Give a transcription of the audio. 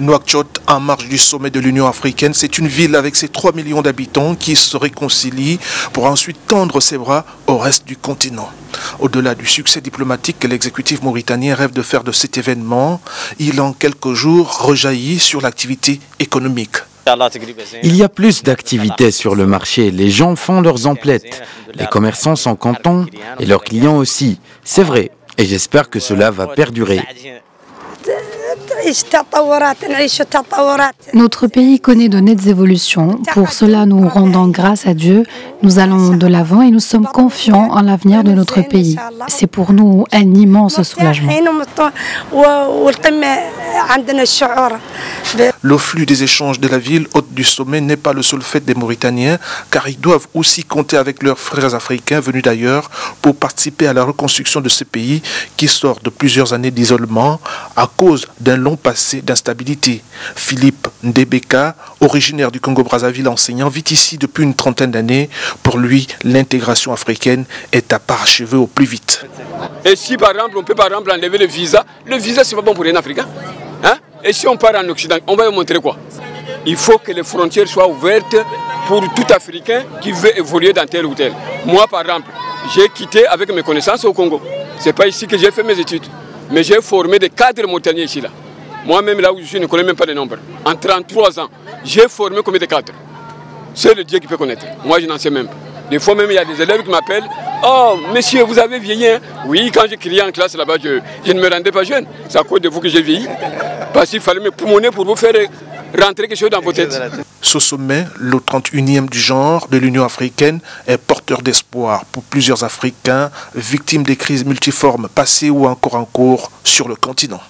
Nouakchott, en marge du sommet de l'Union africaine, c'est une ville avec ses 3 millions d'habitants qui se réconcilie pour ensuite tendre ses bras au reste du continent. Au-delà du succès diplomatique que l'exécutif mauritanien rêve de faire de cet événement, il en quelques jours rejaillit sur l'activité économique. Il y a plus d'activités sur le marché, les gens font leurs emplettes, les commerçants sont contents et leurs clients aussi, c'est vrai, et j'espère que cela va perdurer. Notre pays connaît de nettes évolutions. Pour cela, nous rendons grâce à Dieu. Nous allons de l'avant et nous sommes confiants en l'avenir de notre pays. C'est pour nous un immense soulagement. Le flux des échanges de la ville hôte du sommet n'est pas le seul fait des Mauritaniens, car ils doivent aussi compter avec leurs frères africains venus d'ailleurs pour participer à la reconstruction de ce pays qui sort de plusieurs années d'isolement à cause d'un long passé d'instabilité. Philippe Ndebeka, originaire du Congo-Brazzaville, enseignant, vit ici depuis une trentaine d'années. Pour lui, l'intégration africaine est à parachever au plus vite. Et si par exemple, on peut par exemple enlever le visa c'est pas bon pour un Africain. Hein? Et si on part en Occident, on va lui montrer quoi? Il faut que les frontières soient ouvertes pour tout Africain qui veut évoluer dans tel ou tel. Moi par exemple, j'ai quitté avec mes connaissances au Congo. C'est pas ici que j'ai fait mes études. Mais j'ai formé des cadres mauritaniens ici là. Moi-même là où je suis, je ne connais même pas les nombres. En 33 ans, j'ai formé combien de cadres? C'est le Dieu qui peut connaître. Moi, je n'en sais même pas. Des fois même, il y a des élèves qui m'appellent. Oh, monsieur, vous avez vieilli, hein? Oui, quand j'ai crié en classe là-bas, je ne me rendais pas jeune. C'est à cause de vous que j'ai vieilli. Parce qu'il fallait me poumonner pour vous faire rentrer quelque chose dans vos têtes. Ce sommet, le 31e du genre de l'Union africaine, est porteur d'espoir pour plusieurs Africains victimes des crises multiformes passées ou encore en cours sur le continent.